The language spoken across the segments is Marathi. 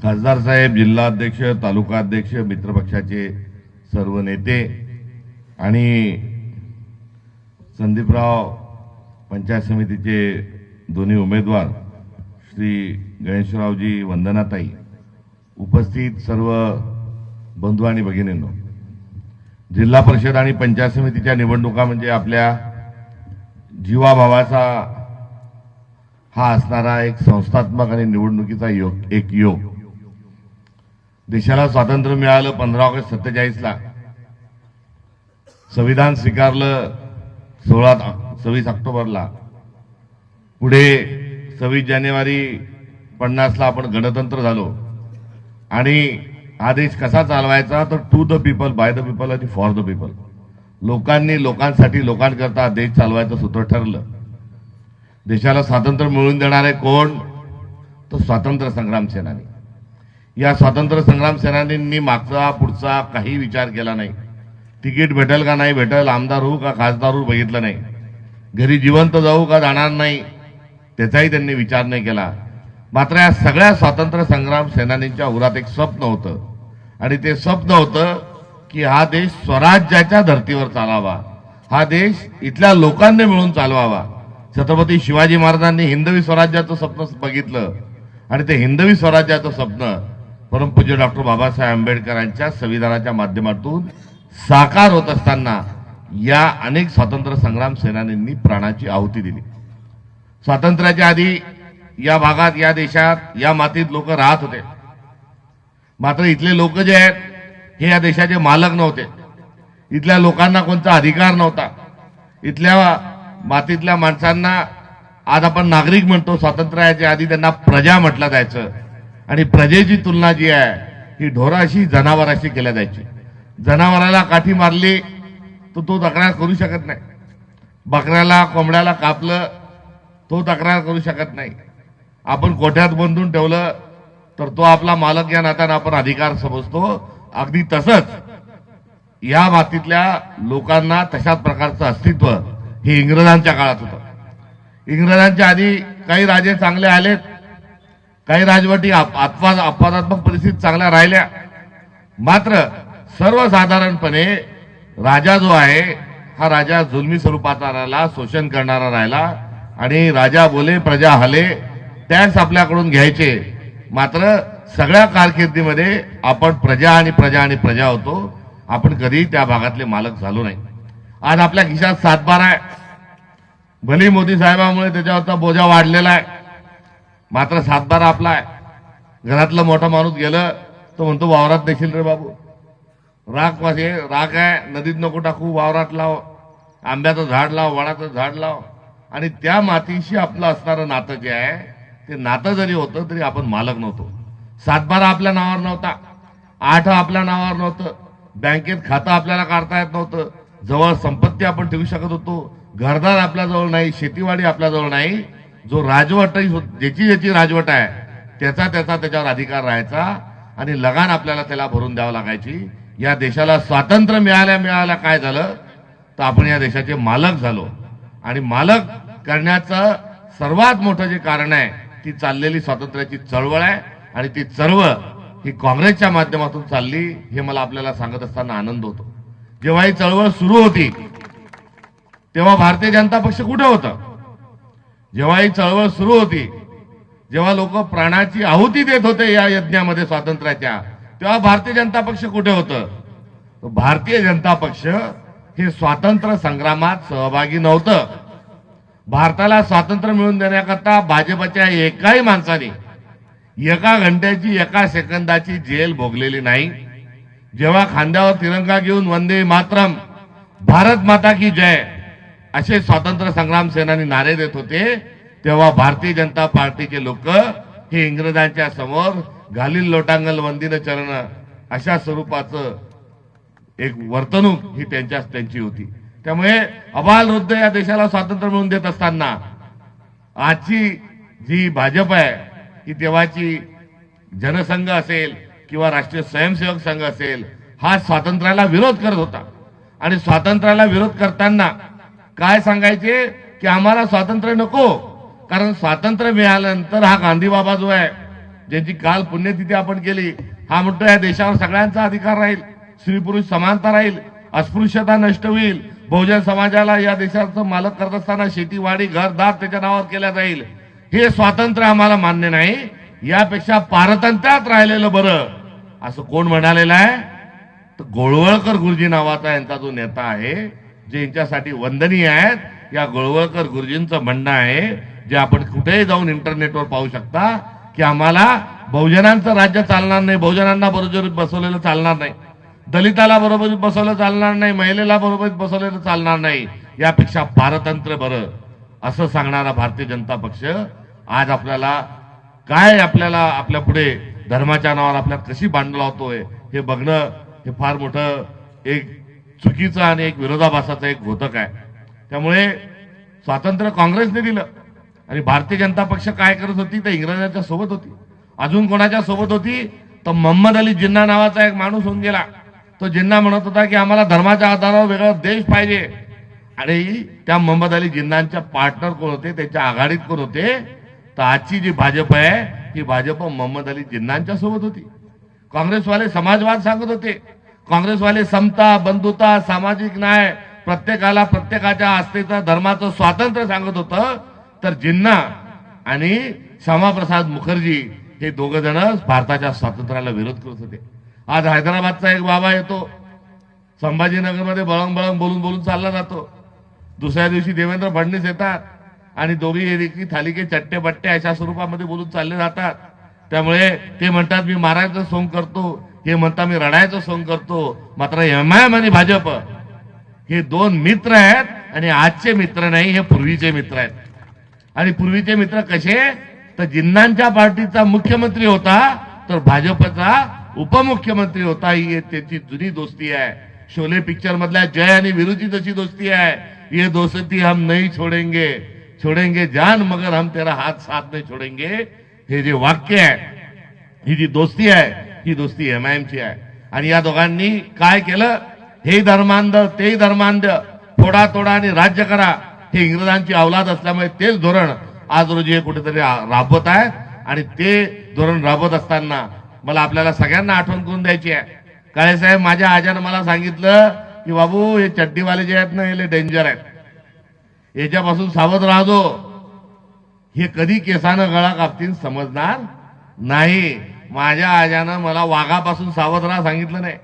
खासदार साहेब, जिल्हाध्यक्ष, तालुका अध्यक्ष, मित्रपक्षाचे सर्व नेते आणि संदीपराव पंचायत समितीचे दोन्ही उमेदवार श्री गणेशरावजी, वंदनाताई, उपस्थित सर्व बंधू आणि भगिनींनो, जिल्हा परिषद आणि पंचायत समितीच्या निवडणुका म्हणजे आपल्या जीवाभावाचा हा असणारा एक संस्थात्मक आणि निवडणुकीचा योग. देशाला स्वातंत्र्य मिळालं 15 ऑगस्ट 47ला, संविधान स्वीकारलं 26 ऑक्टोबरला, पुढे 26 जानेवारी 50ला आपण गणतंत्र झालो. आणि हा देश कसा चालवायचा तर to the people, by the people आणि फॉर द पीपल, लोकांनी, लोकांसाठी, लोकांकरता देश चालवायचं सूत्र ठरलं. देशाला स्वातंत्र्य मिळवून देणारे कोण? तो स्वातंत्र्य संग्राम सेनानी. या स्वातंत्र्य संग्राम सेनानींनी मागचा पुढचा काही विचार केला नाही. तिकीट भेटेल का नाही भेटेल, आमदार होऊ का खासदार होऊ बघितलं नाही, घरी जिवंत जाऊ का जाणार नाही त्याचाही त्यांनी विचार नाही केला. मात्र या सगळ्या स्वातंत्र्य संग्राम सेनानींच्या उरात एक स्वप्न होतं, आणि ते स्वप्न होतं की हा देश स्वराज्याच्या धर्तीवर चालावा, हा देश इथल्या लोकांनी मिळून चालवावा. छत्रपती शिवाजी महाराजांनी हिंदवी स्वराज्याचं स्वप्न बघितलं, आणि ते हिंदवी स्वराज्याचं स्वप्न परमपूज्य डॉक्टर बाबासाहेब आंबेडकरांच्या संविधानाच्या माध्यमातून साकार होत असताना या अनेक स्वातंत्र्य संग्राम सेनानींनी प्राणाची आहुती दिली. स्वातंत्र्याच्या आधी या भागात, या देशात, या मातीत लोक राहत होते. मात्र इथले लोक जे आहेत हे या देशाचे मालक नव्हते. इथल्या लोकांना कोणता अधिकार नव्हता. इथल्या मातीतल्या माणसांना आज आपण नागरिक म्हणतो, स्वातंत्र्याच्या आधी त्यांना प्रजा म्हटलं जायचं. आणि प्रजेची तुलना जी आहे ही ढोराशी, जनावराशी केल्या जायची. जनावराला काठी मारली तर तो तक्रार करू शकत नाही. बकऱ्याला, कोंबड्याला कापलं तो तक्रार करू शकत नाही. आपण कोठ्यात बांधून ठेवलं तर तो आपला मालक या नात्यानं आपण अधिकार समजतो. अगदी तसंच या मातीतल्या लोकांना तशाच प्रकारचं अस्तित्व हे इंग्रजांच्या काळात होतं. इंग्रजांच्या आधी काही राजे चांगले आलेत, काही राजवटी अपवादात्मक परिस्थितीत चांगल्या राहिल्या. मात्र सर्वसाधारणपणे राजा जो आहे हा राजा जुलमी स्वरूपाचा राहिला, शोषण करणारा राहिला. आणि राजा बोले प्रजा हले, टॅक्स आपल्याकडून घ्यायचे. मात्र सगळ्या कारकिर्दीमध्ये आपण प्रजा आणि प्रजा आणि प्रजा होतो. आपण कधी त्या भागातले मालक झालो नाही. आज आपल्या खिशात 7/12 आहे. भले मोदी साहेबांमुळे त्याच्यावरचा बोजा वाढलेला आहे, मात्र 7/12 आपला आहे. घरातलं मोठा माणूस गेलं तो म्हणतो वावरात देशील रे बाबू, राख आहे, नदीत नको टाकू, वावरात लाव, आंब्याचं झाड लाव, वडाचं झाड लाव. आणि त्या मातीशी आपलं असणारं नातं जे आहे ते नातं जरी होतं तरी आपण मालक नव्हतो. 7/12 आपल्या नावावर नव्हता, 8 आपल्या नावावर नव्हतं, बँकेत खातं आपल्याला काढता येत नव्हतं, जवळ संपत्ती आपण ठेवू शकत होतो, घरदार आपल्याजवळ नाही, शेतीवाडी आपल्याजवळ नाही. जो राजवट, ज्याची राजवट आहे त्याचा त्याच्यावर अधिकार राहायचा आणि लगान आपल्याला त्याला भरून द्यावं लागायची. या देशाला स्वातंत्र्य मिळाल्या काय झालं तर आपण या देशाचे मालक झालो. आणि मालक करण्याचं सर्वात मोठं जे कारण आहे ती चाललेली स्वातंत्र्याची चळवळ आहे. आणि ती चळवळ ही काँग्रेसच्या माध्यमातून चालली हे मला आपल्याला सांगत असताना आनंद होतो. जेव्हा ही चळवळ सुरू होती तेव्हा भारतीय जनता पक्ष कुठे होता? जेव्हा ही चळवळ सुरू होती, जेव्हा लोक प्राणाची आहुती देत होते या यज्ञामध्ये स्वातंत्र्याच्या, तेव्हा भारतीय जनता पक्ष कुठे होतं? भारतीय जनता पक्ष हे स्वातंत्र्य संग्रामात सहभागी नव्हतं. भारताला स्वातंत्र्य मिळवून देण्याकरता भाजपच्या एकाही माणसाने 1 घंट्याची, 1 सेकंदाची जेल भोगलेली नाही. जेव्हा खांद्यावर तिरंगा घेऊन वंदे मातरम, भारत माता की जय असे स्वातंत्र्य संग्राम सेनानी नारे देत होते, तेव्हा भारतीय जनता पार्टीचे लोक हे इंग्रजांच्या समोर घालील लोटांगल वंदीन चरण अशा स्वरूपाचं एक वर्तणूक ही त्यांची होती. त्यामुळे अबालवृद्ध या देशाला स्वातंत्र्य मिळवून देत असताना आजची जी भाजप आहे ही तेव्हाची जनसंघ असेल किंवा राष्ट्रीय स्वयंसेवक संघ असेल, हा स्वातंत्र्याला विरोध करत होता. आणि स्वातंत्र्याला विरोध करताना काय सांगायचे की आम्हाला स्वातंत्र्य नको, कारण स्वातंत्र्य मिळाल्यानंतर हा गांधी बाबा जो आहे ज्यांची काल पुण्यतिथी आपण केली, हा म्हणतो या देशावर सगळ्यांचा अधिकार राहील, स्त्री पुरुष समानता राहील, अस्पृश्यता नष्ट होईल, बहुजन समाजाला या देशाचं मालक करत असताना शेतीवाडी घरदार त्याच्या नावावर केल्या जाईल. हे स्वातंत्र्य आम्हाला मान्य नाही, यापेक्षा पारतंत्र्यात राहिलेलं बरं, असं कोण म्हणालेलं आहे? तर गोळवळकर गुरुजी नावाचा यांचा जो नेता आहे, जे यांच्यासाठी वंदनीय आहेत, या गोळवळकर गुरुजींचं म्हणणं आहे, जे आपण कुठेही जाऊन इंटरनेटवर पाहू शकता, की आम्हाला बहुजनांचं राज्य चालणार नाही, बहुजनांना बरोबर बसवलेलं चालणार नाही, दलिताला बरोबर बसवलं चालणार नाही, महिलेला बरोबर बसवलेलं चालणार नाही, यापेक्षा पारतंत्र्य बरं, असं सांगणारा भारतीय जनता पक्ष आज आपल्याला आपल्या पुढे धर्माच्या नावावर आपल्याला कशी बांधला होतोय हे बघणं, हे फार मोठं एक चुकीचं आणि एक विरोधाभासाचं एक घोतक आहे. त्यामुळे स्वातंत्र्य काँग्रेसने दिलं आणि भारतीय जनता पक्ष काय करत होती? तर इंग्रजांच्या सोबत होती. अजून कोणाच्या सोबत होती? तर मोहम्मद अली जिन्ना नावाचा एक माणूस होऊन गेला. तो जिन्ना म्हणत होता की आम्हाला धर्माच्या आधारावर वेगळा देश पाहिजे. आणि त्या मोहम्मद अली जिन्नांच्या पार्टनर कोण होते, त्याच्या आघाडीत कोण होते? तर आजची जी भाजप आहे ही भाजप मोहम्मद अली जिन्नांच्या सोबत होती. काँग्रेसवाले समाजवाद सांगत होते, काँग्रेसवाले समता, बंधुता, सामाजिक न्याय, प्रत्येकाला प्रत्येकाच्या आस्थेचं धर्माचं स्वातंत्र्य सांगत होतं. तर जिन्ना आणि श्यामाप्रसाद मुखर्जी हे दोघ जण भारताच्या स्वातंत्र्याला विरोध करत होते. आज हैदराबादचा एक बाबा येतो, संभाजीनगरमध्ये बळंग बळंग बोलून बोलून चालला जातो. दुसऱ्या दिवशी देवेंद्र फडणवीस येतात आणि दोघी एकी थाली के चट्टे बट्टे अशा स्वरूपामध्ये बोलून चालले जातात. त्यामुळे ते म्हणतात मी मारायचं सोंग करतो, हे म्हणतात मी रडायचं सोंग करतो. मात्र एमआयएम आणि भाजप हे दोन मित्र आहेत आणि आजचे मित्र नाही, हे पूर्वीचे मित्र आहेत. आणि पूर्वीचे मित्र कसे? तर जिन्नांच्या पार्टीचा मुख्यमंत्री होता तर भाजपचा उपमुख्यमंत्री होता. ही त्याची जुनी दोस्ती आहे. शोले पिक्चर मधल्या जय आणि वीरूची जशी दोस्ती आहे, ये दोस्ती हम नहीं छोडेंगे, छोडेंगे जान मगर हम तेरा हाथ साथ नहीं छोडेंगे. हे जे वाक्य आहे, ही जी दोस्ती आहे, ही दोस्ती एमआयएमची आहे. आणि या दोघांनी काय केलं? हे धर्मांध तेही धर्मांध, फोडा तोडा आणि राज्य करा, हे इंग्रजांची अवलाद असल्यामुळे तेच धोरण आज रोजी हे कुठेतरी राबवत आहेत. आणि ते धोरण राबवत असताना मला आपल्याला सगळ्यांना आठवण करून द्यायची आहे. काळे साहेब, माझ्या आजानं मला सांगितलं की बाबू हे चड्डीवाले जे आहेत ना, हे डेंजर आहेत, याच्यापासून सावध राहतो. हे कधी केसानं गळा कापतील समजणार नाही. माझ्या आजानं मला वाघापासून सावध राहा सांगितलं नाही,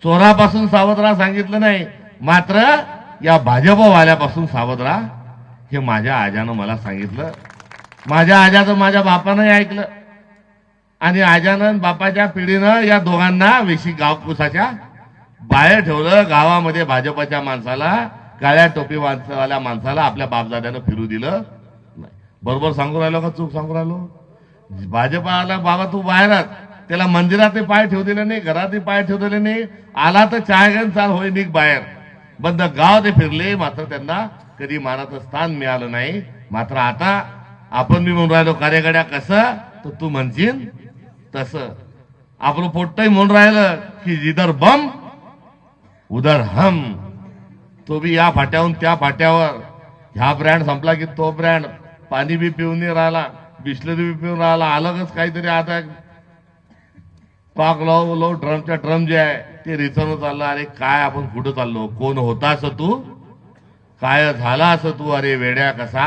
चोरापासून सावध राहा सांगितलं नाही, मात्र या भाजपवाल्यापासून सावध राहा हे माझ्या आजानं मला सांगितलं. माझ्या आजाचं माझ्या बापानं ऐकलं आणि आजानं बापाच्या पिढीनं या दोघांना वेशी गावकुसाच्या बाहेर ठेवलं. गावामध्ये भाजपच्या माणसाला, काळ्या टोपी वाल्या माणसाला आपल्या बापदाद्यानं फिरू दिलं नाही. बरोबर सांगू राहिलो का चूक सांगू राहिलो? भाजपाला बाबा तू बाहेरच, त्याला मंदिरात पाय ठेवू दिले नाही, घरातही पाय ठेवू दिले नाही, आला तर चाय घेऊन चाल होय निघ बाहेर. बंद गाव ते फिरले, मात्र त्यांना कधी मानाचं स्थान मिळालं नाही. मात्र आता आपण मी म्हणून राहिलो कार्यगड्या कसं, तर तू म्हणशील तसं. आपलं पोट्टही म्हणून राहिलं की जिधर बम उधर हम, तो बी या फाट्याहून त्या फाट्यावर, ह्या ब्रँड संपला की तो ब्रँड, पाणी बी पिऊन नाही राहिला, बिस्लरी बी पिऊन राहिला, अलगच काहीतरी आता कॉक लो ड्रमच्या ड्रम जे आहे ते रिचवून चाललं. अरे काय आपण कुठं चाललो? कोण होतास तू? काय झालास तू? अरे वेड्या कसा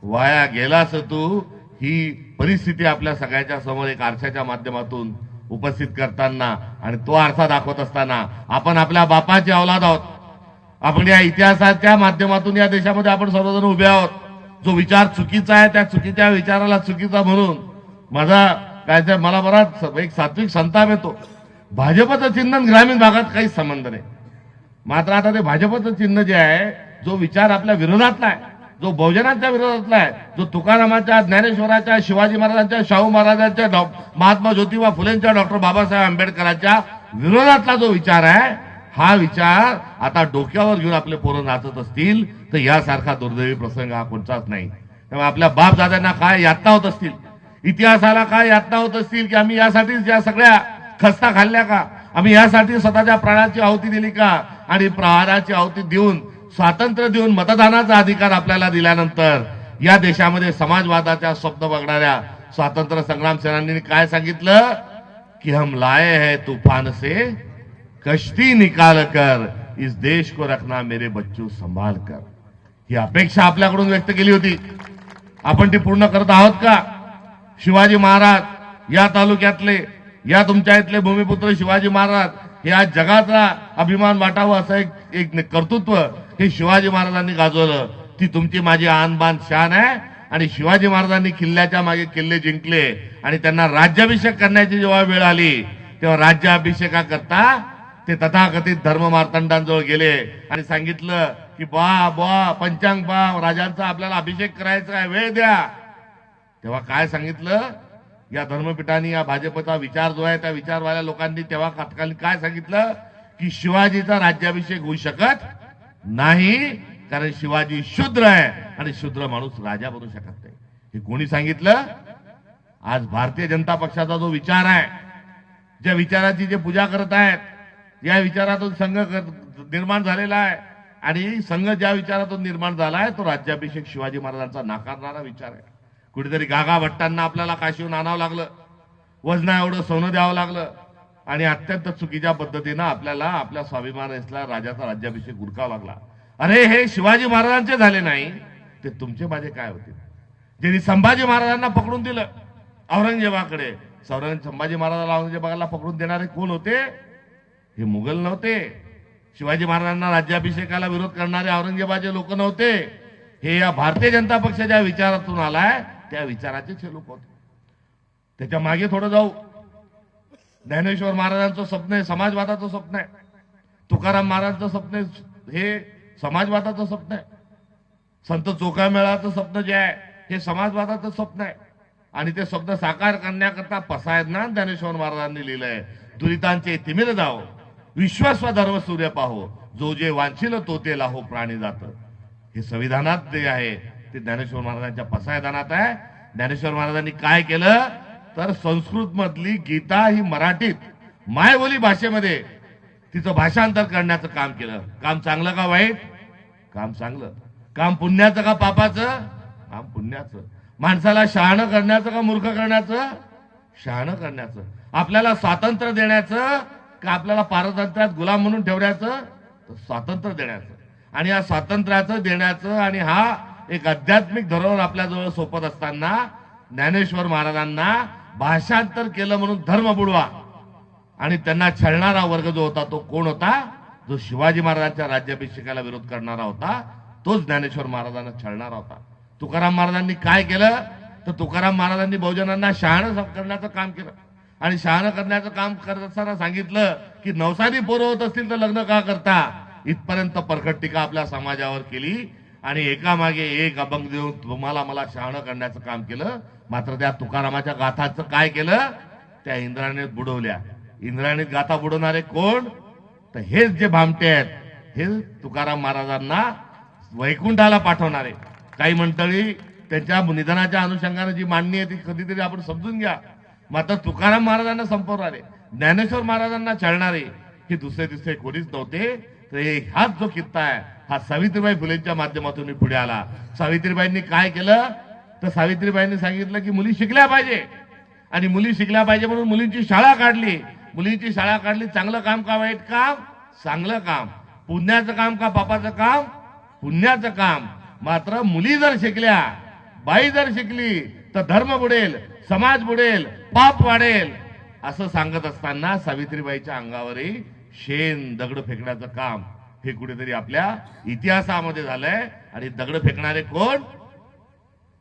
वाया गेलास तू? ही परिस्थिती आपल्या सगळ्यांच्या समोर एक आरशाच्या माध्यमातून उपस्थित करताना आणि तो आरसा दाखवत असताना आपण आपल्या बापाची औलाद आहोत. आपण या इतिहासाच्या माध्यमातून या देशामध्ये आपण सर्वजण उभे आहोत. जो विचार चुकीचा आहे त्या चुकीच्या विचाराला चुकीचा म्हणून माझा काय मला बराच एक सात्विक संताप येतो. भाजपचं चिन्ह ग्रामीण भागात काहीच संबंध नाही. मात्र आता ते भाजपचं चिन्ह जे आहे, जो विचार आपल्या विरोधातला आहे, जो बहुजनांच्या विरोधातला आहे, जो तुकारामाच्या, ज्ञानेश्वराच्या, शिवाजी महाराजांच्या, शाहू महाराजांच्या, महात्मा ज्योतिबा फुलेंच्या, डॉक्टर बाबासाहेब आंबेडकरांच्या विरोधातला जो विचार आहे, हा विचार आता डोक्यावर घेऊन आपले पोरं नाचत असतील तर यासारखा दुर्दैवी प्रसंग हा कोणताच नाही. त्यामुळे आपल्या बापदाद्यांना काय यातना होत असतील, इतिहासाला काय यातना होत असतील की आम्ही यासाठी या सगळ्या खस्ता खाल्ल्या का, आम्ही यासाठी स्वतःच्या प्राणाची आहुती दिली का, आणि प्राणाची आहुती देऊन स्वातंत्र्य देऊन मतदानाचा अधिकार आपल्याला दिल्यानंतर या देशामध्ये समाजवादाच्या स्वप्न बघणाऱ्या स्वातंत्र्य संग्राम सेनानींनी काय सांगितलं की हम लाए हैं तूफान से कश्ती निकाल कर इस देश को रखना मेरे बच्चों संभाल कर. ही अपेक्षा आपल्याकडून व्यक्त केली होती. आपण ती पूर्ण करत आहोत का? शिवाजी महाराज या तालुक्यातले, या तुमच्या इथले भूमिपुत्र शिवाजी महाराज हे आज जगाचा अभिमान वाटावं असं एक कर्तृत्व हे शिवाजी महाराजांनी गाजवलं. ती तुमची माझी आणबाण शान आहे. आणि शिवाजी महाराजांनी किल्ल्याच्या मागे किल्ले जिंकले आणि त्यांना राज्याभिषेक करण्याची जेव्हा वेळ आली तेव्हा राज्याभिषेका करता ते तथाकथित धर्ममार्तंडांजवळ गेले आणि सांगितलं की बा पंचांग बा राजांचा आपल्याला अभिषेक करायचा आहे, वेळ द्या. तेव्हा काय सांगितलं या धर्मपीठांनी, या भाजपचा विचार जो आहे त्या विचारवाल्या लोकांनी तेव्हा तत्कालीन काय सांगितलं की शिवाजीचा राज्याभिषेक होऊ शकत नाही, कारण शिवाजी शूद्र आहे आणि शूद्र माणूस राजा बनू शकत नाही. हे कोणी सांगितलं? आज भारतीय जनता पक्षाचा जो विचार आहे, ज्या विचाराची जे पूजा करत आहेत, या विचारातून संघ निर्माण झालेला आहे आणि संघ ज्या विचारातून निर्माण झाला आहे तो राज्याभिषेक शिवाजी महाराजांचा नाकारणारा विचार आहे. कुठेतरी गागा भट्टांना आपल्याला काशीहून आणावं लागलं, वजना एवढं सोनं द्यावं लागलं आणि अत्यंत चुकीच्या पद्धतीनं आपल्याला आपल्या स्वाभिमान असला राजाचा राज्याभिषेक उरकावा लागला. अरे हे शिवाजी महाराजांचे झाले नाही, ते तुमचे माझे काय होते? ज्यांनी संभाजी महाराजांना पकडून दिलं औरंगजेबाकडे, संभाजी महाराजांना औरंगजेबाला पकडून देणारे कोण होते? हे मुघल नव्हते. शिवाजी महाराजांना राज्याभिषेकाला विरोध करणारे औरंगजेबाचे लोक नव्हते. हे या भारतीय जनता पक्षाच्या विचारातून आलाय त्या विचाराचे हे लोक होते. त्याच्या मागे थोडं जाऊ. ज्ञानेश्वर महाराजांचं स्वप्न आहे समाजवादाचं स्वप्न आहे. तुकाराम महाराजांचं स्वप्न हे समाजवादाचं स्वप्न आहे. संत चोखामेळाचं स्वप्न जे आहे हे समाजवादाचं स्वप्न आहे. आणि ते स्वप्न साकार करण्याकरता पसायतना ज्ञानेश्वर महाराजांनी लिहिलंय, दुरितांचे तिमिर जाओ विश्वास्व धर्म सूर्य पाहो, जो जे वांछिल तो ते लाहो प्राणी जात. हे संविधानात जे आहे ते ज्ञानेश्वर महाराजांच्या पसायदानात आहे. ज्ञानेश्वर महाराजांनी काय केलं तर संस्कृत मधली गीता ही मराठीत मायबोली भाषेमध्ये तिचं भाषांतर करण्याचं काम केलं. काम चांगलं का वाईट? काम चांगलं. काम पुण्याचं का पापाचं? काम पुण्याचं. माणसाला शहाणं करण्याचं का मूर्ख करण्याचं? शहाणं करण्याचं. आपल्याला स्वातंत्र्य देण्याचं का आपल्याला पारतंत्र्यात गुलाम म्हणून ठेवण्याचं? तर स्वातंत्र्य देण्याचं. आणि या स्वातंत्र्याचं देण्याचं आणि हा एक आध्यात्मिक धोरण आपल्याजवळ सोपत असताना ज्ञानेश्वर महाराजांना भाषांतर केलं म्हणून धर्म बुडवा आणि त्यांना छळणारा वर्ग जो होता तो कोण होता? जो शिवाजी महाराजांच्या राज्याभिषेकाला विरोध करणारा होता, तोच ज्ञानेश्वर महाराजांना छळणारा होता. तुकाराम महाराजांनी काय केलं तर तुकाराम महाराजांनी बहुजनांना शहाणं करण्याचं काम केलं आणि शहाणं करण्याचं काम करत असताना सांगितलं की नवसानी पोरं होत असतील तर लग्न का करता, इथपर्यंत परखड टीका आपल्या समाजावर केली आणि एकामागे एक अभंग देऊन तुम्हाला मला शहाणं करण्याचं काम केलं. मात्र त्या तुकारामाच्या गाथाचं काय केलं? त्या इंद्राणीत बुडवल्या. इंद्राणीत गाथा बुडवणारे कोण? तर हेच जे भामटे आहेत, हे तुकाराम महाराजांना वैकुंठाला पाठवणारे. काही मंडळी त्यांच्या निधनाच्या अनुषंगाने जी मांडणी आहे ती कधीतरी आपण समजून घ्या. मात्र तुकाराम महाराजांना संपवणारे, ज्ञानेश्वर महाराजांना छळणारे हे दुसरे तिसरे कोणीच नव्हते. तर हाच जो किस्सा आहे हा सावित्रीबाई फुलेंच्या माध्यमातून पुढे आला. सावित्रीबाईंनी काय केलं तर सावित्रीबाईंनी सांगितलं की मुली शिकल्या पाहिजे आणि मुली शिकल्या पाहिजे म्हणून मुलींची शाळा काढली. मुलींची शाळा काढली. चांगलं काम का वाईट काम? चांगलं काम. पुण्याचं काम का पापाचं काम? पुण्याचं काम. मात्र मुली जर शिकल्या, बाई जर शिकली तर धर्म बुडेल, समाज बुडेल, पाप वाढेल असं सांगत असताना सावित्रीबाईच्या अंगावरही शेण दगड फेकण्याचं काम हे कुठेतरी आपल्या इतिहासामध्ये झालंय. आणि दगड फेकणारे कोण?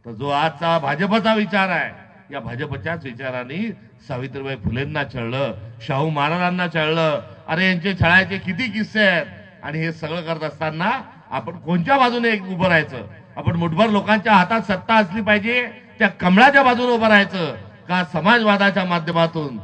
तर जो आजचा भाजपचा विचार आहे, या भाजपच्याच विचारांनी सावित्रीबाई फुलेंना छळलं, शाहू महाराजांना छळलं. अरे यांचे छळायचे किती किस्से आहेत. आणि हे सगळं करत असताना आपण कोणत्या बाजूने उभं राहायचं? आपण मुठभर लोकांच्या हातात सत्ता असली पाहिजे त्या कमळाच्या बाजूने उभं राहायचं का समाजवादाच्या माध्यमातून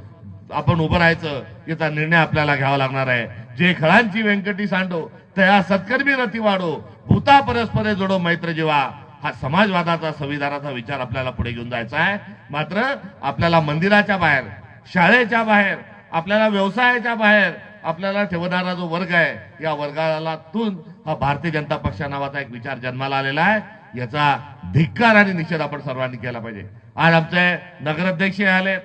आपण उभं राहायचं? याचा निर्णय आपल्याला घ्यावा लागणार आहे. जे खळांची व्यंकटी सांडो त्या सत्कर्मी रती वाढो, भूता परस्परे जोडो मैत्र जीवा, हा समाजवादाचा संविधानाचा विचार आपल्याला पुढे घेऊन जायचा आहे. मात्र आपल्याला मंदिराच्या बाहेर, शाळेच्या बाहेर, आपल्याला व्यवसायाच्या बाहेर आपल्याला ठेवणारा जो वर्ग आहे या वर्गाला हा भारतीय जनता पक्ष नावाचा एक विचार जन्माला आलेला आहे. याचा धिक्कार आणि निषेध आपण सर्वांनी केला पाहिजे. आज आमचे नगराध्यक्ष आले,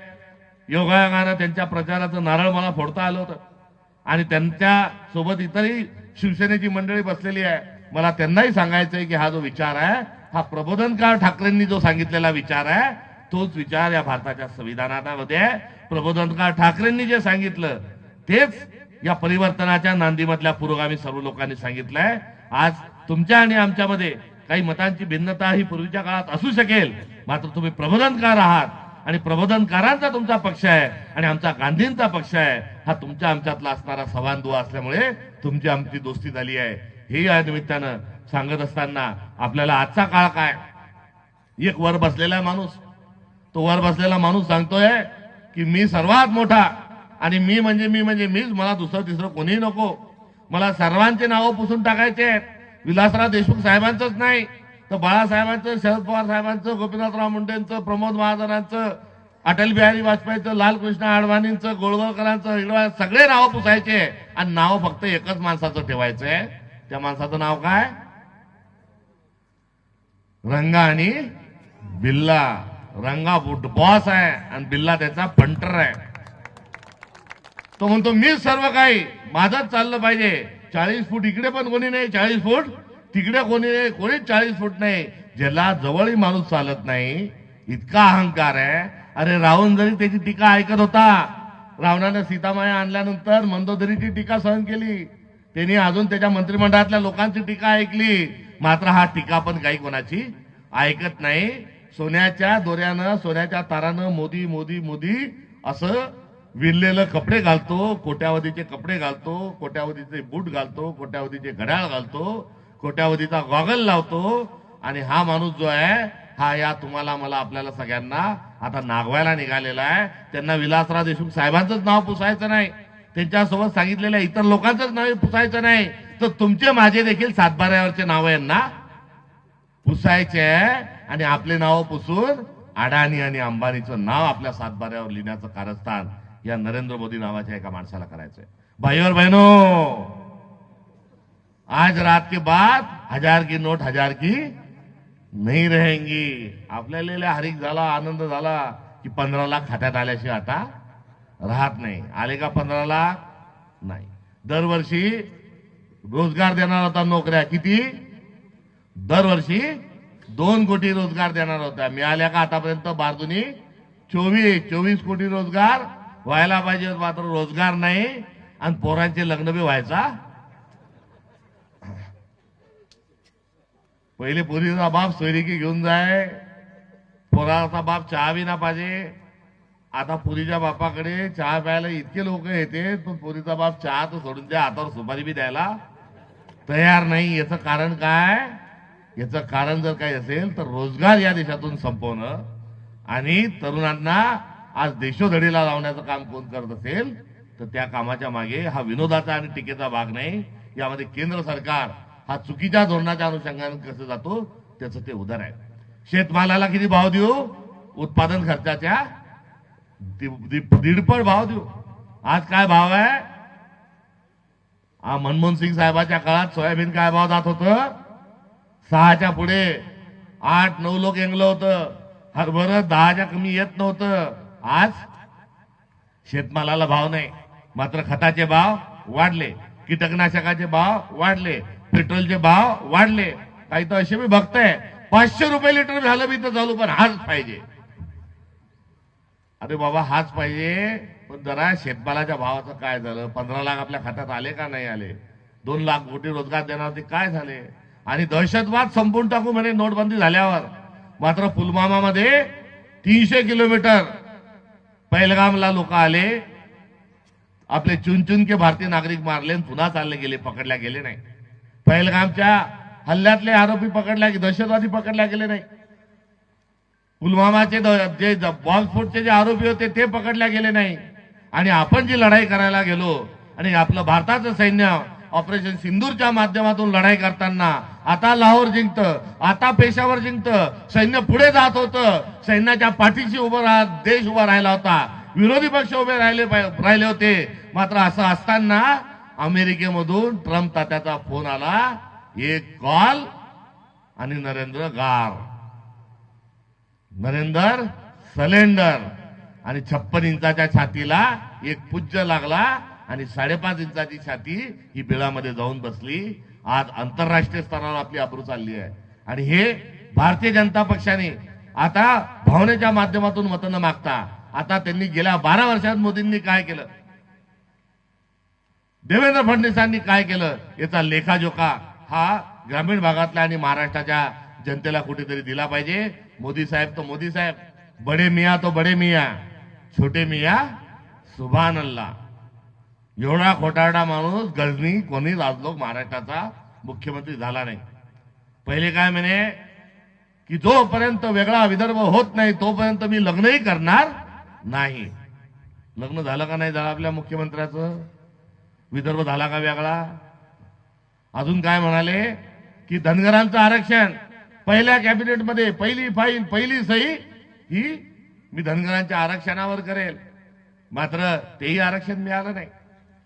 योगायोगानं त्यांच्या प्रचाराचं नारळ मला फोडता आलं होतं आणि त्यांच्या सोबत इतरही शिवसेनेची मंडळी बसलेली आहे. मला त्यांनाही सांगायचंय की हा जो विचार आहे हा प्रबोधनकार ठाकरेंनी जो सांगितलेला विचार आहे तोच विचार या भारताच्या संविधानामध्ये आहे. प्रबोधनकार ठाकरेंनी जे सांगितलं तेच या परिवर्तनाच्या नांदीमधल्या पुरोगामी सर्व लोकांनी सांगितलंय. आज तुमच्या आणि आमच्यामध्ये काही मतांची भिन्नता ही पूर्वीच्या काळात असू शकेल, मात्र तुम्ही प्रबोधनकार आहात आणि प्रबोधनकारांचा तुमचा पक्ष आहे आणि आमचा गांधींचा पक्ष आहे. हा तुमच्या आमच्यातला असणारा सवान दुवा असल्यामुळे तुमची आमची दोस्ती झाली आहे. हे या निमित्तानं सांगत असताना आपल्याला आजचा काळ काय, एक वर बसलेला माणूस, तो वर बसलेला माणूस सांगतोय की मी सर्वात मोठा आणि मी म्हणजे मीच, मला दुसरं तिसरं कोणीही नको, मला सर्वांचे नावं पुसून टाकायचे आहेत. विलासराव देशमुख साहेबांचंच नाही तर बाळासाहेबांचं, शरद पवार साहेबांचं, गोपीनाथराव मुंडेंचं, प्रमोद महाजनांचं, अटल बिहारी वाजपेयीचं, लालकृष्ण अडवाणींचं, गोळवळकरांचं, सगळे नावं पुसायचे आणि नाव फक्त एकच माणसाचं ठेवायचंय. त्या माणसाचं नाव काय? रंगा आणि बिल्ला. रंगा बॉस आहे आणि बिल्ला त्याचा फंटर आहे. तो म्हणतो मी सर्व काही माझंच चाललं पाहिजे. 40 फूट इकडे पण कोणी नाही, 40 फूट तिकडे कोणी नाही, कोणीच 40 फूट नाही. ज्याला जवळही माणूस चालत नाही इतका अहंकार आहे. अरे रावण जरी त्याची टीका ऐकत होता, रावणाने सीतामाया आणल्यानंतर मंदोदरीची टीका सहन केली, त्यांनी अजून त्याच्या मंत्रिमंडळातल्या लोकांची टीका ऐकली, मात्र हा टीका पण काही कोणाची ऐकत नाही. सोन्याच्या दोऱ्यानं, सोन्याच्या तारानं मोदी मोदी मोदी असं विणलेलं कपडे घालतो, कोट्यावधीचे कपडे घालतो, कोट्यावधीचे बूट घालतो, कोट्यावधीचे घड्याळ घालतो, कोट्यावधीचा गॉगल लावतो आणि हा माणूस जो आहे हा या तुम्हाला मला आपल्याला सगळ्यांना आता नागवायला निघालेला आहे. त्यांना विलासराव देशमुख साहेबांचंच नाव पुसायचं नाही, त्यांच्यासोबत सांगितलेल्या इतर लोकांचंच नाव पुसायचं नाही, तर तुमचे माझे देखील सातबाऱ्यावरचे नाव यांना पुसायचे आहे आणि आपले नाव पुसून अडाणी आणि अंबानीचं नाव आपल्या सातबाऱ्यावर लिहिण्याचं कारस्थान या नरेंद्र मोदी नावाच्या एका माणसाला करायचंय. भाई और बहनों, आज रात के बाद 1000 की नोट 1000 की नहीं रहेंगी. आपल्याला हरिक झाला, आनंद झाला की 15 लाख खात्यात आल्याशिवाय आता राहत नाही. आले का 15 लाख? नाही. दरवर्षी रोजगार देणार होता, नोकऱ्या किती? दरवर्षी 2 कोटी रोजगार देणार होता. मिळाल्या का आतापर्यंत? बारदुनी 24 कोटी रोजगार व्हायला पाहिजे, मात्र रोजगार नाही आणि पोरांचे लग्न बी व्हायचा. पहिले पोरीचा बाप सोयरिकी घेऊन जाय, पोराचा बाप चहा बी ना पाहिजे. आता पुरीच्या बापाकडे चहा प्यायला इतके लोक येते, तो पोरीचा बाप चहा तर सोडून द्या, हातावर सुपारी बी द्यायला तयार नाही. याचं कारण काय? याचं कारण जर काही असेल तर रोजगार या देशातून संपवणं आणि तरुणांना आज देशोधडीला लावण्याचं काम कोण करत असेल तर त्या कामाच्या मागे हा विनोदाचा आणि टीकेचा भाग नाही. यामध्ये केंद्र सरकार हा चुकीच्या धोरणाच्या अनुषंगाने कसं जातो त्याचं ते उदाहरण आहे. शेतमालाला किती भाव देऊ? उत्पादन खर्चाच्या 1.5 भाव देऊ. आज काय भाव आहे? मनमोहन सिंग साहेबाच्या काळात सोयाबीन काय भाव जात होतं? 6च्या पुढे 8-9 लोक येंगलं होतं. हरभर 10च्या कमी येत नव्हतं. आज शेतमालाला भाव नाही, मात्र खताचे भाव वाढले, कीटकनाशकाचे भाव वाढले, पेट्रोलचे भाव वाढले. काही तर असे मी बघताय 500 रुपये लिटर झालं बी तर चालू, पण हाच पाहिजे. अरे बाबा हाच पाहिजे, पण जरा शेतमालाच्या भावाचं काय झालं? 15 लाख आपल्या खात्यात आले का नाही आले? 2 लाख कोटी रोजगार देणार ते काय झाले? आणि दहशतवाद संपून टाकू म्हणे नोटबंदी झाल्यावर, मात्र पुलवामामध्ये 300 किलोमीटर पहलगामला लोक आले, आपले चुन के भारतीय नागरिक मारले, पुन्हा चालले गेले, पकडल्या गेले नाही. पहलगामच्या हल्ल्यातले आरोपी पकडल्या, दहशतवादी पकडल्या गेले नाही. पुलवामाचे जे बॉम्बस्फोटचे जे आरोपी होते ते पकडल्या गेले नाही. आणि आपण जी लढाई करायला गेलो आणि आपलं भारताचं सैन्य ऑपरेशन सिंदूरच्या माध्यमातून लढाई करताना आता लाहोर जिंकतं, आता पेशावर जिंकतं, सैन्य पुढे जात होतं, सैन्याच्या पाठीशी उभं राहत देश उभा राहिला होता, विरोधी पक्ष उभे राहिले होते. मात्र असं असताना अमेरिकेमधून ट्रम्प तात्याचा फोन आला, एक कॉल आणि नरेंद्र गार, नरेंद्र सिलेंडर. आणि 56 इंचाच्या छातीला एक पूज्य लागला आणि 5.5 इंचाची छाती ही बिळामध्ये जाऊन बसली. आज आंतरराष्ट्रीय स्तरावर आपली अब्रू चालली आहे. आणि हे भारतीय जनता पक्षाने आता भावनेच्या माध्यमातून मतं न मागता, आता त्यांनी गेल्या 12 वर्षात मोदींनी काय केलं, देवेंद्र फडणवीसांनी काय केलं, याचा लेखाजोखा हा ग्रामीण भागातल्या आणि महाराष्ट्राच्या जनतेला कुठेतरी दिला पाहिजे. मोदी साहेब तो मोदी साहेब, बडे मियाँ तो बडे मियाँ, छोटे मियाँ सुभान अल्लाह. एवढा खोटारडा माणूस गजनी कोणीच आज लोक महाराष्ट्राचा मुख्यमंत्री झाला नाही. पहिले काय म्हणे की जोपर्यंत वेगळा विदर्भ होत नाही तोपर्यंत मी लग्नही करणार नाही. लग्न झालं का नाही झालं आपल्या मुख्यमंत्र्याचं? विदर्भ झाला का वेगळा? अजून काय म्हणाले की धनगरांचं आरक्षण पहिल्या कॅबिनेटमध्ये पहिली फाईल पहिली सही ही मी धनगरांच्या आरक्षणावर करेल. मात्र तेही आरक्षण मिळालं नाही.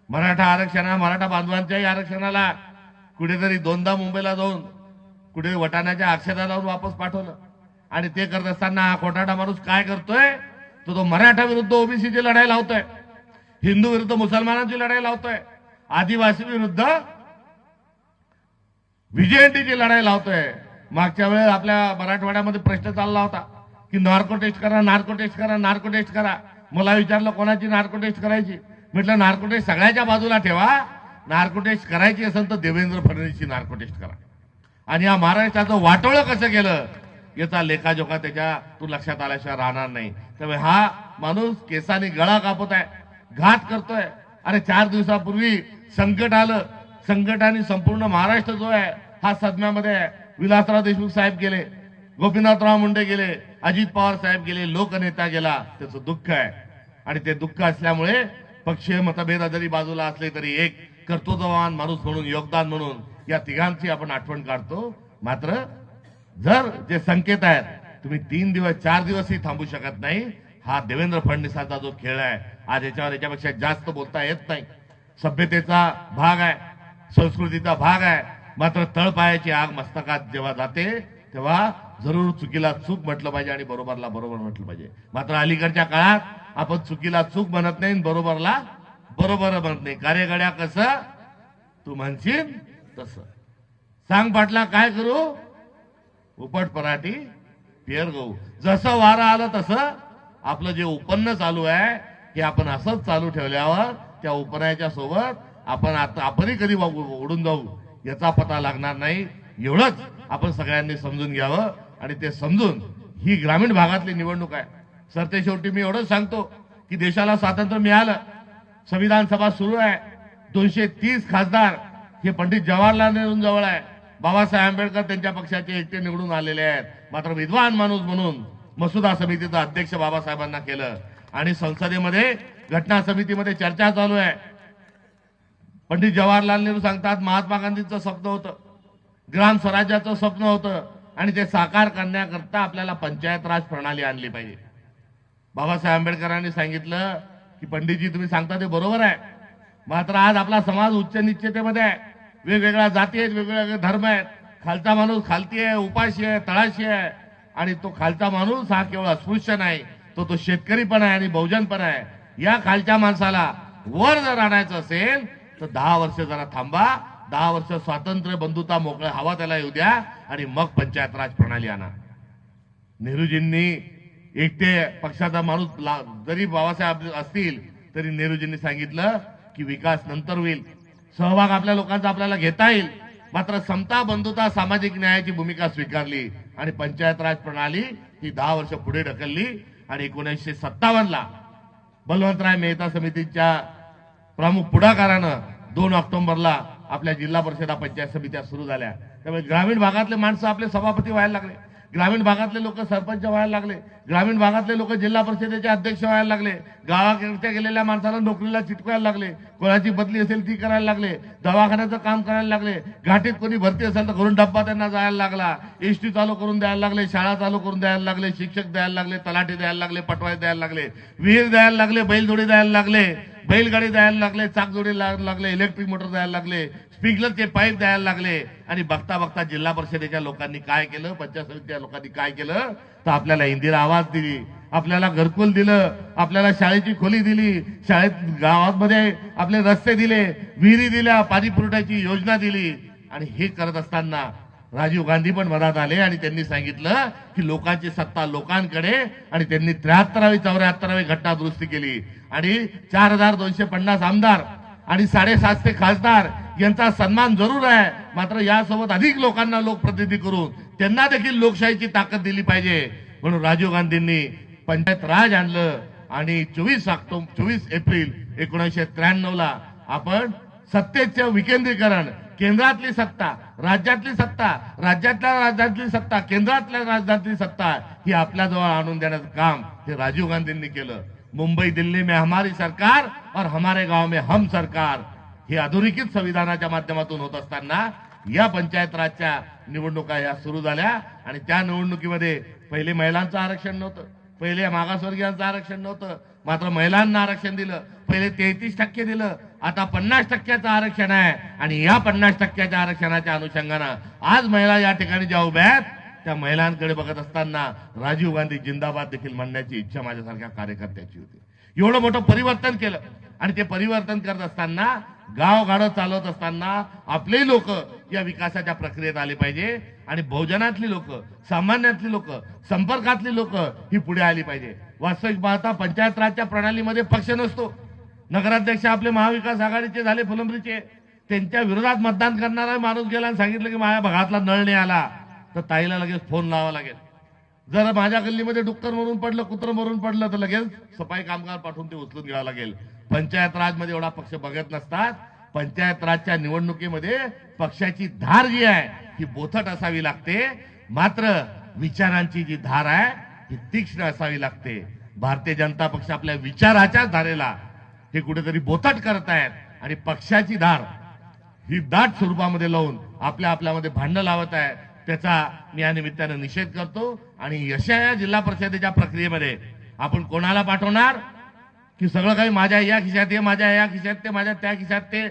मराठा बांधवांच्याही आरक्षणाला कुठेतरी 2दा मुंबईला जाऊन कुठे वटाण्याच्या अक्षता लावून वापस पाठवलं. आणि ते करत असताना हा खोटारडा माणूस काय करतोय, तो मराठा विरुद्ध ओबीसीची लढाई लावतोय, हिंदू विरुद्ध मुसलमानांची लढाई लावतोय, आदिवासी विरुद्ध व्हीजेएनटीची लढाई लावतोय. मागच्या वेळेस आपल्या मराठवाड्यामध्ये प्रश्न चालला होता की नार्को टेस्ट करा, नार्को टेस्ट करा, नार्को टेस्ट करा. मला विचारलं कोणाची नार्को टेस्ट करायची? म्हटलं नार्को टेस्ट सगळ्याच्या बाजूला ठेवा. नार्को टेस्ट करायची असेल तर देवेंद्र फडणवीसची नार्को टेस्ट करा. आणि या महाराष्ट्राचं वाटोळं कसं केलं याचा लेखाजोखा त्याच्या तू लक्षात आल्याशिवाय राहणार नाही. त्यामुळे हा माणूस केसाने गळा कापत आहे, घात करतोय. अरे 4 दिवसापूर्वी संकट आलं, संकटाने संपूर्ण महाराष्ट्र जो आहे हा सदम्यामध्ये आहे. विलासराव देशमुख साहेब गेले, गोपीनाथराव मुंडे गेले, अजित पवार साहेब गेले, लोकनेता गेला. त्याचं दुःख आहे. आणि ते दुःख असल्यामुळे पक्षीय मतभेद जरी बाजूला असले तरी एक कर्तृत्ववान माणूस म्हणून, योगदान म्हणून या तिघांची आपण आठवण काढतो. मात्र जर जे संकेत आहेत तुम्ही 3 दिवस 4 दिवसही थांबू शकत नाही. हा देवेंद्र फडणवीसांचा जो खेळ आहे आज याच्यापेक्षा जास्त बोलता येत नाही. सभ्यतेचा भाग आहे, संस्कृतीचा भाग आहे. मात्र तळपायाची आग मस्तकात जेव्हा जाते तेव्हा जरूर चुकीला चूक म्हटलं पाहिजे आणि बरोबरला बरोबर म्हटलं पाहिजे. मात्र अलीकडच्या काळात आपण चुकीला चूक म्हणत नाही, बरोबरला बरोबर म्हणत नाही. कार्यगड्या कसं तू म्हणशील तसं सांग पाटला काय करू, उपट पराठी पेर गहू. जसं वारं आलं तसं आपलं जे उपन्न चालू आहे हे आपण असंच चालू ठेवल्यावर त्या उपनयाच्या सोबत आपणही कधी उडून जाऊ याचा पता लागणार नाही. एवढंच आपण सगळ्यांनी समजून घ्यावं. आणि ते समजून ही ग्रामीण भागातली निवडणूक आहे. सरतेशेवटी मी एवढंच सांगतो की देशाला स्वातंत्र्य मिळालं, संविधान सभा सुरू आहे, 230 खासदार हे पंडित जवाहरलाल नेहरू जवळ आहे. बाबासाहेब आंबेडकर त्यांच्या पक्षाचे एकटे निवडून आलेले आहेत. मात्र विद्वान माणूस म्हणून मसुदा समितीचा अध्यक्ष बाबासाहेबांना केलं. आणि संसदेमध्ये घटना समितीमध्ये चर्चा चालू आहे. पंडित जवाहरलाल नेहरू सांगतात महात्मा गांधींचं स्वप्न होतं, ग्राम स्वराज्याचं स्वप्न होतं आणि ते साकार करण्याकरता आपल्याला पंचायत राज प्रणाली आणली पाहिजे. बाबासाहेब आंबेडकरांनी सांगितलं की पंडितजी तुम्ही सांगता ते बरोबर आहे. मात्र आज आपला समाज उच्च निश्चितेमध्ये आहे, वेगवेगळ्या जाती आहेत, वेगवेगळे धर्म आहेत. खालचा माणूस खालती आहे, उपाशी आहे, तळाशी आहे. आणि तो खालचा माणूस हा केवळ अस्पृश्य नाही, तो शेतकरी पण आहे आणि बहुजन पण आहे. या खालच्या माणसाला वर जर आणायचं असेल तर 10 वर्ष जरा थांबा, 10 वर्ष स्वातंत्र्य बंधुता मोकळा हवा त्याला येऊ द्या आणि मग पंचायत राज प्रणाली आणा. नेहरूजींनी एकटे पक्षाचा माणूस जरी बाबासाहेब असतील तरी नेहरूजींनी सांगितलं की विकास नंतर होईल, सहभाग आपल्या लोकांचा आपल्याला घेता येईल. मात्र समता बंधुता सामाजिक न्यायाची भूमिका स्वीकारली आणि पंचायत राज प्रणाली ही 10 वर्ष पुढे ढकलली. आणि 1957ला बलवंतराय मेहता समितीच्या प्रमुख पुढाकारानं 2 ऑक्टोबरला आपल्या जिल्हा परिषदा पंचायत समित्या सुरू झाल्या. त्यामुळे ग्रामीण भागातले माणसं आपले सभापती व्हायला लागले, ग्रामीण भागातले लोक सरपंच व्हायला लागले, ग्रामीण भागातले लोक जिल्हा परिषदेचे अध्यक्ष व्हायला लागले, गावाकडच्या गेलेल्या माणसाला नोकरीला चिटकवायला लागले, कोणाची बदली असेल ती करायला लागले, दवाखान्याचं काम करायला लागले, घाटीत कोणी भरती असेल तर घरून डब्बा त्यांना जायला लागला, एसटी चालू करून द्यायला लागले, शाळा चालू करून द्यायला लागले, शिक्षक द्यायला लागले, तलाठी द्यायला लागले, पटवाई द्यायला लागले, विहीर द्यायला लागले, बैलजोडी द्यायला लागले. बैलगाडी द्यायला लागले, चाकजोडी लागले, इलेक्ट्रिक मोटर द्यायला लागले, स्प्रिंकलरचे पाईप द्यायला लागले. आणि बघता बघता जिल्हा परिषदेच्या लोकांनी काय केलं, पंचायत समितीच्या लोकांनी काय केलं, तर आपल्याला इंदिरा आवास दिली, आपल्याला घरकुल दिलं, आपल्याला शाळेची खोली दिली, शाळेत गावामध्ये आपले रस्ते दिले, विहिरी दिल्या, पाणी पुरवठ्याची योजना दिली. आणि हे करत असताना राजीव गांधी पण मधात आले आणि त्यांनी सांगितलं की लोकांची सत्ता लोकांकडे. आणि त्यांनी 73वी 74वी घटना दुरुस्ती केली आणि 4250 आमदार आणि 750 खासदार यांचा सन्मान जरूर आहे, मात्र यासोबत अधिक लोकांना लोकप्रतिनिधी करून त्यांना देखील लोकशाहीची ताकद दिली पाहिजे. म्हणून राजीव गांधींनी पंचायत राज आणलं आणि 24 एप्रिल 1993 आपण सत्तेचं विकेंद्रीकरण, केंद्रातली सत्ता, राज्यातली सत्ता, राज्यातली सत्ता, केंद्रातल्या राज्यातली सत्ता ही आपल्याजवळ आणून देण्याचं काम हे राजीव गांधींनी केलं. मुंबई दिल्ली में हमारी सरकार और हमारे गांव में हम सरकार हे अधोरेखित संविधानाच्या माध्यमातून होत असताना या पंचायत राजच्या निवडणुका या सुरू झाल्या. आणि त्या निवडणुकीमध्ये पहिले महिलांचं आरक्षण नव्हतं, पहिले मागासवर्गीयांचं आरक्षण नव्हतं, मात्र महिलांना आरक्षण दिलं. पहिले 33% दिलं, आता 50%चं आरक्षण आहे. आणि या 50%च्या आरक्षणाच्या अनुषंगानं आज महिला या ठिकाणी ज्या उभ्या आहेत त्या महिलांकडे बघत असताना राजीव गांधी जिंदाबाद देखील म्हणण्याची इच्छा माझ्यासारख्या कार्यकर्त्याची होती. एवढं मोठं परिवर्तन केलं. आणि ते परिवर्तन करत असताना, गावगाडं चालवत असताना आपले लोक या विकासाच्या प्रक्रियेत आले पाहिजे. आणि बहुजनातली लोक, सामान्यातली लोक, संपर्कातली लोक ही पुढे आली पाहिजे. वास्तविक पाहता पंचायत राजच्या प्रणालीमध्ये पक्ष नसतो. नगराध्यक्ष आपले महाविकास आघाडीचे झाले, फुलंब्रीचे, त्यांच्या विरोधात मतदान करणारा माणूस गेला आणि सांगितलं की माझ्या भागातला नळ नाही आला तर ताईला लगेच फोन लावावा लागेल. जर माझ्या गल्लीमध्ये डुक्कर मरून पडलं, कुत्र मरून पडलं तर लगेच सफाई कामगार पाठवून ते उचलून घ्यावं लागेल. पंचायत राजमध्ये एवढा पक्ष बघत नसतात. पंचायत राजच्या निवडणुकीमध्ये पक्षाची धार जी आहे ही बोथट असावी लागते, मात्र विचारांची जी धार आहे ही तीक्ष्ण असावी लागते. भारतीय जनता पक्ष आपल्या विचाराच्या धारेला हे कुठेतरी बोथट करत आहेत आणि पक्षाची धार ही दाट स्वरूपामध्ये लावून आपल्यामध्ये भांडण लावत आहे. त्याचा मी या निमित्तानं निषेध करतो. आणि अशा या जिल्हा परिषदेच्या प्रक्रियेमध्ये आपण कोणाला पाठवणार की सगळं काही माझ्या या खिशात, हे माझ्या या खिशात, ते माझ्या त्या खिशात, ते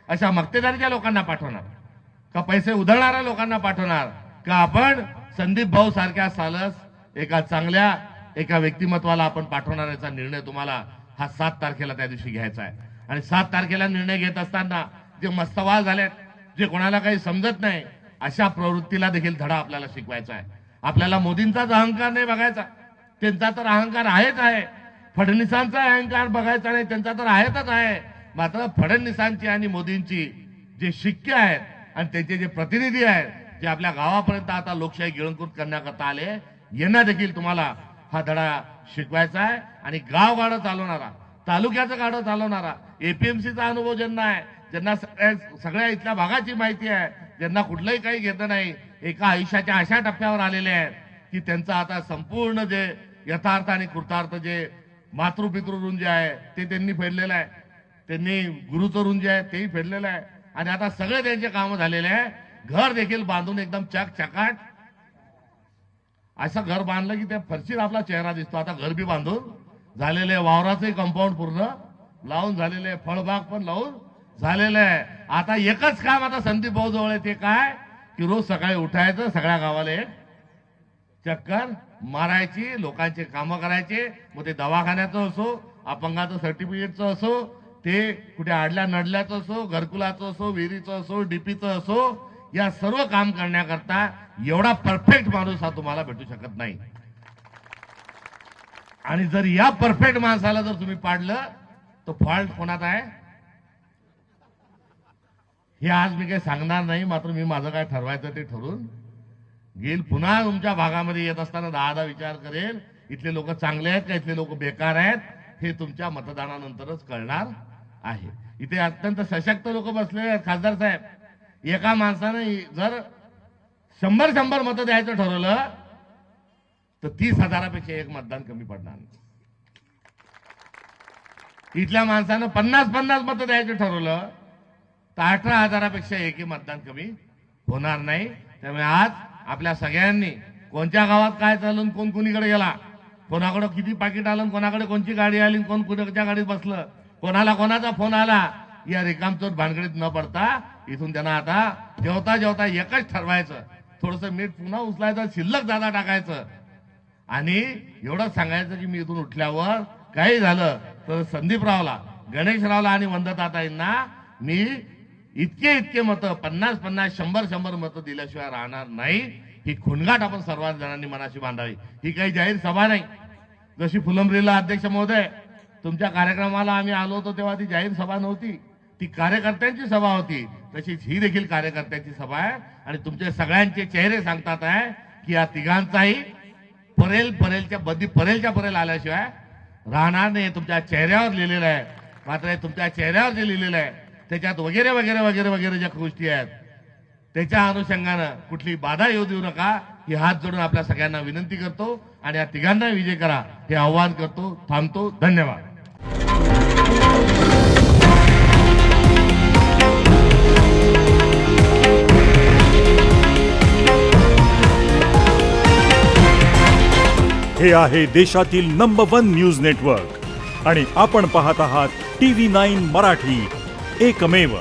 अशा मक्तेदारीच्या लोकांना पाठवणार का पैसे उधळणाऱ्या लोकांना पाठवणार का आपण संदीप भाऊ सारख्या सालस एका चांगल्या व्यक्तिमत्वाला आपण पाठवणार याचा निर्णय तुम्हाला हा 7 तारखेला त्या दिवशी घ्यायचा आहे. आणि 7 तारखेला निर्णय घेत असताना जे मस्तवाल झालेत, जे कोणाला काही समजत नाही, अशा प्रवृत्तीला देखील धडा आपल्याला शिकवायचा आहे. आपल्याला मोदींचाच अहंकार नाही बघायचा, त्यांचा तर अहंकार आहेच आहे. फडणवीसांचा अहंकार बघायचा नाही, त्यांचा तर आहेतच आहे. मात्र फडणवीसांची आणि मोदींची जे शिक्के आहेत आणि त्यांचे जे प्रतिनिधी आहेत, जे आपल्या गावापर्यंत आता लोकशाही गिळंकृत करण्याकरता आले, यांना देखील तुम्हाला हा धडा शिकवायचा आहे. आणि गावगाडं चालवणारा, तालुक्याचं गाडं चालवणारा, एपीएमसीचा अनुभव ज्यांना आहे, ज्यांना सगळ्या इथल्या भागाची माहिती आहे, ज्यांना कुठलंही काही घेतलं नाही, एका आयुष्याच्या अशा टप्प्यावर आलेले आहेत की त्यांचा आता संपूर्ण जे यथार्थ आणि कृतार्थ जे मातृपितृ ऋण जे आहे ते त्यांनी फेडलेलं आहे, त्यांनी गुरुचं ऋण जे आहे तेही फेडलेलं आहे. आणि आता सगळे त्यांचे कामं झालेले आहे. घर देखील बांधून एकदम चकाट असं घर बांधलं की त्या फरशीत आपला चेहरा दिसतो. आता घर बी बांधून झालेले, वावराचंही कंपाऊंड पूर्ण लावून झालेले, फळबाग पण लावून झालेलं आहे. आता एकच काम आता संदीप भाऊ जवळ आहे, ते काय की रोज सकाळी उठायचं, सगळ्या गावाला एक चक्कर मारायची, लोकांचे कामं करायचे. मग ते दवाखान्याचं असो, अपंगाचं सर्टिफिकेटचं असो, ते कुठे आडल्या नडल्याचं असो, घरकुलाचं असो, विहिरीचं असो, डीपीचं असो, या सर्व काम करण्याकरता एवढा परफेक्ट माणूस हा तुम्हाला भेटू शकत नाही. आणि जर या परफेक्ट माणसाला जर तुम्ही पाडलं तर फॉल्ट कोणात आहे हे आज मी काही सांगणार नाही. मात्र मी माझं काय ठरवायचं ते ठरवून घेईल. पुन्हा तुमच्या भागामध्ये येत असताना 10 विचार करेल, इथले लोक चांगले आहेत का इथले लोक बेकार आहेत, हे तुमच्या मतदानानंतरच कळणार आहे. इथे अत्यंत सशक्त लोक बसलेले आहेत. खासदार साहेब, एका माणसानं जर 100 मतं द्यायचं ठरवलं तर 30,000पेक्षा एक मतदान कमी पडणार नाही. इथल्या माणसानं 50 मतं द्यायचं ठरवलं तर 18,000पेक्षा एकही मतदान कमी होणार नाही. त्यामुळे आज आपल्या सगळ्यांनी कोणत्या गावात काय चालून कोण कुणीकडे गेला, कोणाकडे किती पाकिट आलं, कोणाकडे कोणची गाडी आली, कोण कुणाच्या गाडीत बसलं, कोणाला कोणाचा फोन आला या रिकामचोट भानगडीत न पडता इथून त्यांना आता जेवता जेवता एकच ठरवायचं, थोडस मीठ पुन्हा उचलायचं, शिल्लक जादा टाकायचं आणि एवढंच सांगायचं की मी इथून उठल्यावर काही झालं तर संदीपरावला, गणेशरावला आणि वंदताताईंना मी इतके मतं 50-50, 100-100 मतं दिल्याशिवाय राहणार नाही. ही खुणगाट आपण सर्वात जणांनी मनाशी बांधावी. ही काही जाहीर सभा नाही. जशी फुलंब्रीला अध्यक्ष महोदय तुमच्या कार्यक्रमाला आम्ही आलो होतो तेव्हा ती जाहीर सभा नव्हती, ती कार्यकर्त्यांची सभा होती. तशीच ही देखील कार्यकर्त्यांची सभा आहे आणि तुमचे सगळ्यांचे चेहरे सांगतात आहे की या तिघांचाही परेल आल्याशिवाय राहणार नाही. तुमच्या चेहऱ्यावर लिहिलेलं आहे. मात्र तुमच्या चेहऱ्यावर जे लिहिलेलं आहे त्याच्यात वगैरे वगैरे वगैरे वगैरे ज्या गोष्टी आहेत त्याच्या अनुषंगानं कुठली बाधा येऊ देऊ नका ही हात जोडून आपल्या सगळ्यांना विनंती करतो आणि या तिघांना विजय करा हे आव्हान करतो. थांबतो. धन्यवाद. हे आहे देशातील नंबर 1 न्यूज नेटवर्क आणि आपण पाहत आहात TV9 मराठी, एकमेव.